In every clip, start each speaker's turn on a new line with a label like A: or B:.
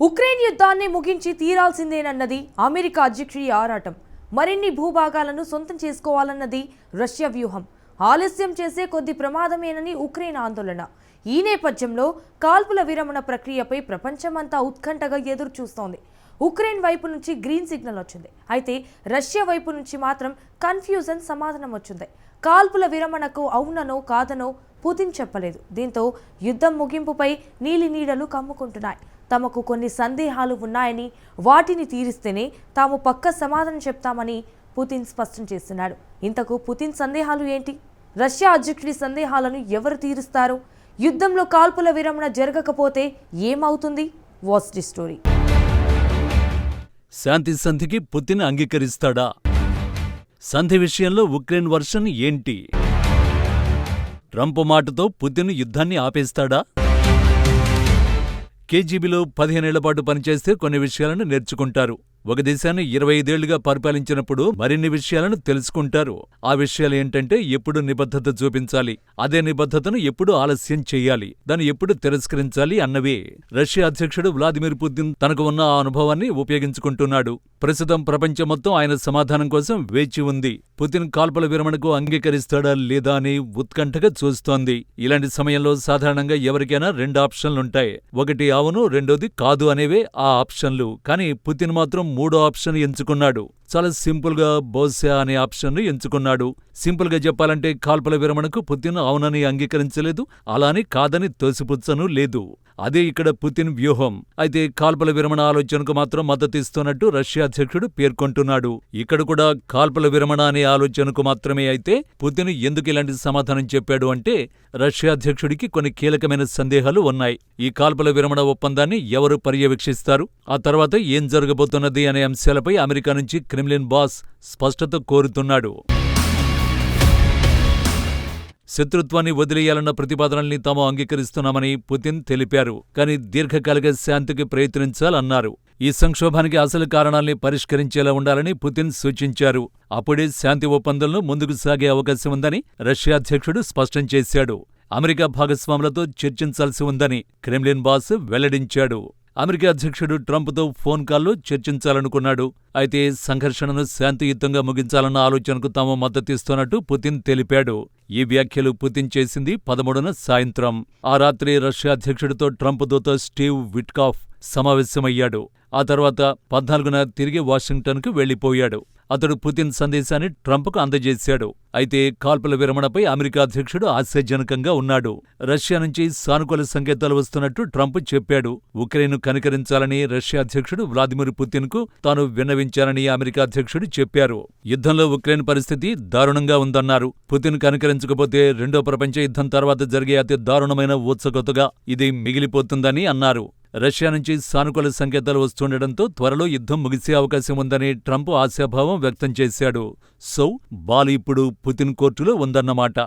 A: Ukraine యుద్ధాన్ని ముగించి తీరాల్సిందేనన్నది America అధ్యక్షుడి ఆరాటం. మరిన్ని భూభాగాలను సొంతం చేసుకోవాలన్నది రష్యా వ్యూహం. ఆలస్యం చేసే కొద్ది ప్రమాదమేనని ఉక్రెయిన్ ఆందోళన. ఈ నేపథ్యంలో కాల్పుల విరమణ ప్రక్రియపై ప్రపంచమంతా ఉత్కంఠగా ఎదురు చూస్తోంది. ఉక్రెయిన్ వైపు నుంచి గ్రీన్ సిగ్నల్ వచ్చింది. అయితే రష్యా వైపు నుంచి మాత్రం కన్ఫ్యూజన్ సమాధానం వచ్చింది. కాల్పుల విరమణకు అవుననో కాదనో పుతిన్ చెప్పలేదు. దీంతో యుద్ధం ముగింపుపై నీలి నీడలు కమ్ముకుంటున్నాయి. తమకు కొన్ని సందేహాలు ఉన్నాయని, వాటిని తీరిస్తేనే తాము పక్క సమాధానం చెప్తామని పుతిన్ స్పష్టం చేస్తున్నాడు. ఇంతకు పుతిన్ సందేహాలు ఏంటి? రష్యా అధ్యక్షుడి సందేహాలను ఎవరు తీరుస్తారు? యుద్ధంలో కాల్పుల విరమణ జరగకపోతే ఏమవుతుంది? Watch the story.
B: శాంతి సంధికి పుతిన్ అంగీకరిస్తాడా? సంధి విషయంలో ఉక్రెయిన్ వర్షన్ ఏంటి? ట్రంప్ మాటతో పుతిన్ యుద్ధాన్ని ఆపేస్తాడా? కేజీబీలో 15 ఏళ్ల పాటు పనిచేస్తే కొన్ని విషయాలను నేర్చుకుంటారు. ఒక దేశాన్ని 25 ఏళ్లుగా పరిపాలించినప్పుడు మరిన్ని విషయాలను తెలుసుకుంటారు. ఆ విషయాలు ఏంటంటే ఎప్పుడు నిబద్ధత చూపించాలి, అదే నిబద్ధతను ఎప్పుడు ఆలస్యం చెయ్యాలి, దాన్ని ఎప్పుడు తిరస్కరించాలి అన్నవే. రష్యా అధ్యక్షుడు వ్లాదిమిర్ పుతిన్ తనకు ఉన్న ఆ అనుభవాన్ని ఉపయోగించుకుంటున్నాడు. ప్రస్తుతం ప్రపంచం మొత్తం ఆయన సమాధానం కోసం వేచి ఉంది. పుతిన్ కాల్పుల విరమణకు అంగీకరిస్తాడా లేదా అని ఉత్కంఠగా చూస్తోంది. ఇలాంటి సమయంలో సాధారణంగా ఎవరికైనా 2 ఆప్షన్లుంటాయి. ఒకటి అవును, రెండోది కాదు అనేవే ఆ ఆప్షన్లు. కానీ పుతిన్ మాత్రం 3వ ఆప్షన్ ఎంచుకున్నాడు. చాలా సింపుల్ గా బహుశా అనే ఆప్షన్ ఎంచుకున్నాడు. సింపుల్ గా చెప్పాలంటే కాల్పుల విరమణకు పుతిన్ అవునని అంగీకరించలేదు, అలాని కాదని తోసిపుచ్చను లేదు. అదే ఇక్కడ పుతిన్ వ్యూహం. అయితే కాల్పుల విరమణ ఆలోచనకు మాత్రం మద్దతిస్తున్నట్టు రష్యా అధ్యక్షుడు పేర్కొంటున్నాడు. ఇక్కడ కూడా కాల్పుల విరమణ అనే ఆలోచనకు మాత్రమే. అయితే పుతిన్ ఎందుకు ఇలాంటి సమాధానం చెప్పాడు అంటే రష్యా అధ్యక్షుడికి కొన్ని కీలకమైన సందేహాలు ఉన్నాయి. ఈ కాల్పుల విరమణ ఒప్పందాన్ని ఎవరు పర్యవేక్షిస్తారు, ఆ తర్వాత ఏం జరగబోతున్నది అనే అంశాలపై అమెరికా నుంచి క్రెమ్లిన్ బాస్ స్పష్టత కోరుతున్నాడు. శత్రుత్వాన్ని వదిలేయాలన్న ప్రతిపాదనల్ని తాము అంగీకరిస్తున్నామని పుతిన్ తెలిపారు. కానీ దీర్ఘకాలిక శాంతికి ప్రయత్నించాలన్నారు. ఈ సంక్షోభానికి అసలు కారణాల్ని పరిష్కరించేలా ఉండాలని పుతిన్ సూచించారు. అప్పుడే శాంతి ఒప్పందంలో ముందుకు సాగే అవకాశం ఉందని రష్యా అధ్యక్షుడు స్పష్టం చేశాడు. అమెరికా భాగస్వాములతో చర్చించాల్సి ఉందని క్రెమ్లిన్ బాస్ వెల్లడించాడు. అమెరికా అధ్యక్షుడు ట్రంప్తో ఫోన్ కాల్లో చర్చించాలనుకున్నాడు. అయితే సంఘర్షణను శాంతియుతంగా ముగించాలన్న ఆలోచనకు తాము మద్దతిస్తున్నట్టు పుతిన్ తెలిపాడు. ఈ వ్యాఖ్యలు పుతిన్ చేసింది 13న సాయంత్రం. ఆ రాత్రి రష్యా అధ్యక్షుడితో ట్రంప్ దూత స్టీవ్ విట్కాఫ్ సమావేశమయ్యాడు. ఆ తర్వాత 14న తిరిగి వాషింగ్టన్కు వెళ్లిపోయాడు. అతడు పుతిన్ సందేశాన్ని ట్రంప్కు అందజేశాడు. అయితే కాల్పుల విరమణపై అమెరికా అధ్యక్షుడు ఆశాజనకంగా ఉన్నాడు. రష్యా నుంచి సానుకూల సంకేతాలు వస్తున్నట్టు ట్రంప్ చెప్పాడు. ఉక్రెయిన్ను కనికరించాలని రష్యా అధ్యక్షుడు వ్లాదిమిర్ పుతిన్కు తాను విన్నవించానని అమెరికా అధ్యక్షుడు చెప్పారు. యుద్ధంలో ఉక్రెయిన్ పరిస్థితి దారుణంగా ఉందన్నారు. పుతిన్ కనికరించకపోతే రెండో ప్రపంచ యుద్ధం తర్వాత జరిగే అతి దారుణమైన ఊచకొతగా ఇది మిగిలిపోతుందని అన్నారు. రష్యా నుంచి సానుకూల సంకేతాలు వస్తుండటంతో త్వరలో యుద్ధం ముగిసే అవకాశం ఉందని ట్రంప్ ఆశాభావం వ్యక్తం చేశాడు. సో బాల్ ఇప్పుడు పుతిన్ కోర్టులో ఉందన్నమాట.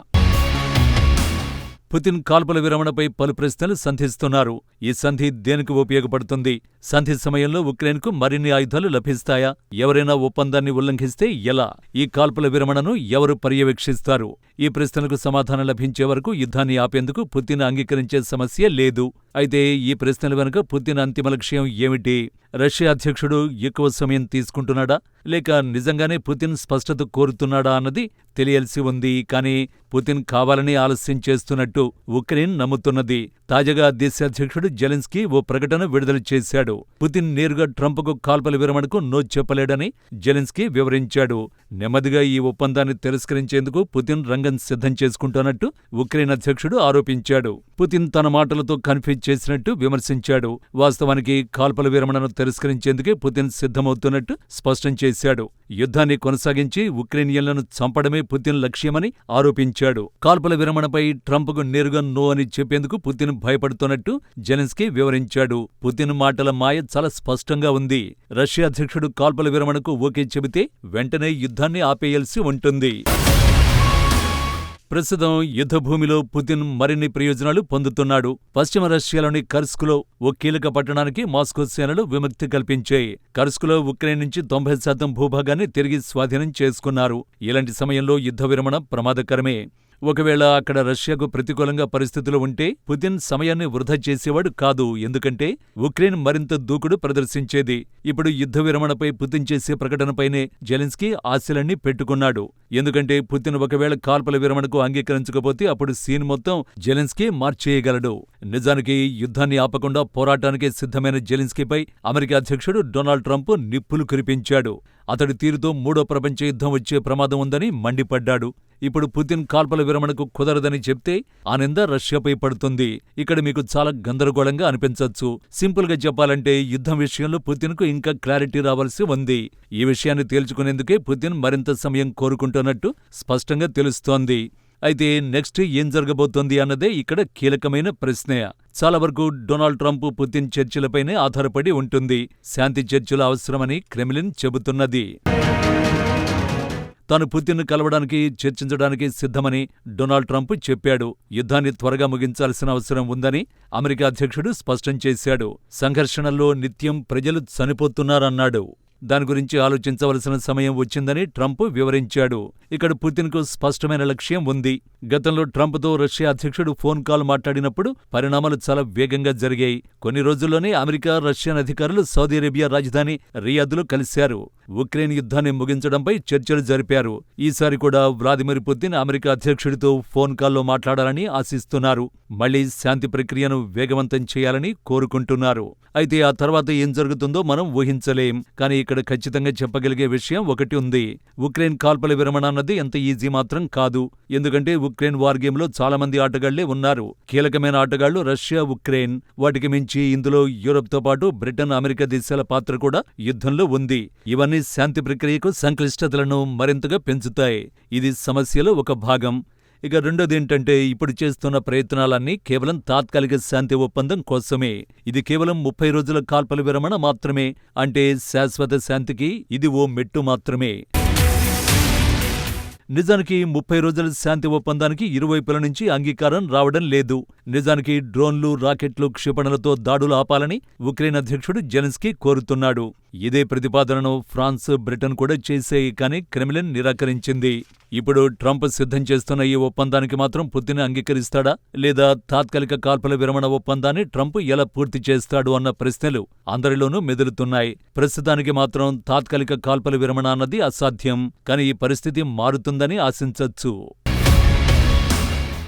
B: పుతిన్ కాల్పుల విరమణపై పలు ప్రశ్నలు సంధిస్తున్నారు. ఈ సంధి దేనికి ఉపయోగపడుతుంది? సంధి సమయంలో ఉక్రెయిన్కు మరిన్ని ఆయుధాలు లభిస్తాయా? ఎవరైనా ఒప్పందాన్ని ఉల్లంఘిస్తే ఎలా? ఈ కాల్పుల విరమణను ఎవరు పర్యవేక్షిస్తారు? ఈ ప్రశ్నలకు సమాధానం లభించే వరకు యుద్ధాన్ని ఆపేందుకు పుతిన్ అంగీకరించే సమస్య లేదు. అయితే ఈ ప్రశ్నల వెనుక పుతిన్ అంతిమ లక్ష్యం ఏమిటి? రష్యా అధ్యక్షుడు ఎక్కువ సమయం తీసుకుంటున్నాడా, లేక నిజంగానే పుతిన్ స్పష్టత కోరుతున్నాడా అన్నది తెలియాల్సి ఉంది. కానీ పుతిన్ కావాలని ఆలస్యం చేస్తున్నట్టు ఉక్రెయిన్ నమ్ముతున్నది. తాజాగా దేశాధ్యక్షుడు జెలెన్స్కీ ఓ ప్రకటన విడుదల చేశాడు. పుతిన్ నేరుగా ట్రంప్కు కాల్పుల విరమణకు నో చెప్పలేడని జెలెన్స్కీ వివరించాడు. నెమ్మదిగా ఈ ఒప్పందాన్ని తిరస్కరించేందుకు పుతిన్ రంగం సిద్ధం చేసుకుంటున్నట్టు ఉక్రెయిన్ అధ్యక్షుడు ఆరోపించాడు. పుతిన్ తన మాటలతో కన్ఫ్యూజ్ చేసినట్టు విమర్శించాడు. వాస్తవానికి కాల్పుల విరమణను తిరస్కరించేందుకే పుతిన్ సిద్ధమవుతున్నట్టు స్పష్టం చేశాడు. యుద్ధాన్ని కొనసాగించి ఉక్రెయినియన్లను చంపడమే పుతిన్ లక్ష్యమని ఆరోపించాడు. కాల్పుల విరమణపై ట్రంప్కు నేరుగా నో అని చెప్పేందుకు పుతిన్ భయపడుతున్నట్టు జెలెన్స్కీ వివరించాడు. పుతిన్ మాటల మాయ చాలా స్పష్టంగా ఉంది. రష్యా అధ్యక్షుడు కాల్పుల విరమణకు ఓకే చెబితే వెంటనే యుద్ధాన్ని ఆపేయాల్సి ఉంటుంది. ప్రస్తుతం యుద్ధభూమిలో పుతిన్ మరిన్ని ప్రయోజనాలు పొందుతున్నాడు. పశ్చిమ రష్యాలోని కర్స్క్లో ఓ కీలక పట్టణానికి మాస్కో సేనలు విముక్తి కల్పించాయి. కర్స్క్లో ఉక్రెయిన్ నుంచి 90% భూభాగాన్ని తిరిగి స్వాధీనం చేసుకున్నారు. ఇలాంటి సమయంలో యుద్ధ విరమణ ప్రమాదకరమే. ఒకవేళ అక్కడ రష్యాకు ప్రతికూలంగా పరిస్థితులు ఉంటే పుతిన్ సమయాన్ని వృధా చేసేవాడు కాదు. ఎందుకంటే ఉక్రెయిన్ మరింత దూకుడు ప్రదర్శించేది. ఇప్పుడు యుద్ధ విరమణపై పుతిన్ చేసే ప్రకటనపైనే జెలెన్స్కీ ఆశలన్నీ పెట్టుకున్నాడు. ఎందుకంటే పుతిన్ ఒకవేళ కాల్పుల విరమణకు అంగీకరించకపోతే అప్పుడు సీన్ మొత్తం జెలెన్స్కీ మార్చేయగలడు. నిజానికి యుద్ధాన్ని ఆపకుండా పోరాటానికి సిద్ధమైన జెలెన్స్కీపై అమెరికా అధ్యక్షుడు డొనాల్డ్ ట్రంప్ నిప్పులు కురిపించాడు. అతడి తీరుతో మూడో ప్రపంచ యుద్ధం వచ్చే ప్రమాదం ఉందని మండిపడ్డాడు. ఇప్పుడు పుతిన్ కాల్పుల విరమణకు కుదరదని చెప్తే ఆ నింద రష్యాపై పడుతుంది. ఇక్కడ మీకు చాలా గందరగోళంగా అనిపించొచ్చు. సింపుల్గా చెప్పాలంటే యుద్ధం విషయంలో పుతిన్కు ఇంకా క్లారిటీ రావాల్సి ఉంది. ఈ విషయాన్ని తేల్చుకునేందుకే పుతిన్ మరింత సమయం కోరుకుంటున్నట్టు స్పష్టంగా తెలుస్తోంది. అయితే నెక్స్ట్ ఏం జరగబోతోంది అన్నదే ఇక్కడ కీలకమైన ప్రశ్న. చాలా వరకు డొనాల్డ్ ట్రంప్ పుతిన్ చర్చలపైనే ఆధారపడి ఉంటుంది. శాంతి చర్చలు అవసరమని క్రెమ్లిన్ చెబుతున్నది. తాను పుతిన్ను కలవడానికి, చర్చించడానికి సిద్ధమని డొనాల్డ్ ట్రంప్ చెప్పాడు. యుద్ధాన్ని త్వరగా ముగించాల్సిన అవసరం ఉందని అమెరికా అధ్యక్షుడు స్పష్టం చేశాడు. సంఘర్షణల్లో నిత్యం ప్రజలు చనిపోతున్నారన్నాడు. దాని గురించి ఆలోచించవలసిన సమయం వచ్చిందని ట్రంప్ వివరించాడు. ఇక్కడ పుతిన్కు స్పష్టమైన లక్ష్యం ఉంది. గతంలో ట్రంప్తో రష్యా అధ్యక్షుడు ఫోన్ కాల్ మాట్లాడినప్పుడు పరిణామాలు చాలా వేగంగా జరిగాయి. కొన్ని రోజుల్లోనే అమెరికా, రష్యన్ అధికారులు సౌదీ అరేబియా రాజధాని రియాద్లో కలిశారు. ఉక్రెయిన్ యుద్ధాన్ని ముగించడంపై చర్చలు జరిపారు. ఈసారి కూడా వ్లాదిమిర్ పుతిన్ అమెరికా అధ్యక్షుడితో ఫోన్ కాల్లో మాట్లాడాలని ఆశిస్తున్నారు. మళ్లీ శాంతి ప్రక్రియను వేగవంతం చేయాలని కోరుకుంటున్నారు. అయితే ఆ తర్వాత ఏం జరుగుతుందో మనం ఊహించలేం. కానీ ఇక్కడ ఖచ్చితంగా చెప్పగలిగే విషయం ఒకటి ఉంది. ఉక్రెయిన్ కాల్పుల విరమణ అన్నది ఎంత ఈజీ మాత్రం కాదు. ఎందుకంటే ఉక్రెయిన్ వార్ గేమ్లో చాలా మంది ఆటగాళ్లే ఉన్నారు. కీలకమైన ఆటగాళ్లు రష్యా, ఉక్రెయిన్. వాటికి మించి ఇందులో యూరప్తో పాటు బ్రిటన్, అమెరికా దేశాల పాత్ర కూడా యుద్ధంలో ఉంది. ఇవన్నీ శాంతి ప్రక్రియకు సంక్లిష్టతలను మరింతగా పెంచుతాయి. ఇది సమస్యలో ఒక భాగం. ఇక రెండోదేంటంటే ఇప్పుడు చేస్తున్న ప్రయత్నాలన్నీ కేవలం తాత్కాలిక శాంతి ఒప్పందం కోసమే. ఇది కేవలం 30 రోజుల కాల్పుల విరమణ మాత్రమే. అంటే శాశ్వత శాంతికి ఇది ఓ మెట్టు మాత్రమే. నిజానికి 30 రోజుల శాంతి ఒప్పందానికి ఇరువైపుల నుంచి అంగీకారం రావడం లేదు. నిజానికి డ్రోన్లు, రాకెట్లు, క్షిపణులతో దాడులు ఆపాలని ఉక్రెయిన్ అధ్యక్షుడు జెలెన్స్కీ కోరుతున్నాడు. ఇదే ప్రతిపాదనను ఫ్రాన్స్, బ్రిటన్ కూడా చేశాయి. కానీ క్రెమ్లిన్ నిరాకరించింది. ఇప్పుడు ట్రంప్ సిద్ధం చేస్తున్న ఈ ఒప్పందానికి మాత్రం పుతిన్ అంగీకరిస్తాడా, లేదా తాత్కాలిక కాల్పుల విరమణ ఒప్పందాన్ని ట్రంప్ ఎలా పూర్తి చేస్తాడు అన్న ప్రశ్నలు అందరిలోనూ మెదులుతున్నాయి. ప్రస్తుతానికి మాత్రం తాత్కాలిక కాల్పుల విరమణ అన్నది అసాధ్యం. కానీ ఈ పరిస్థితి మారుతుందని ఆశించొచ్చు.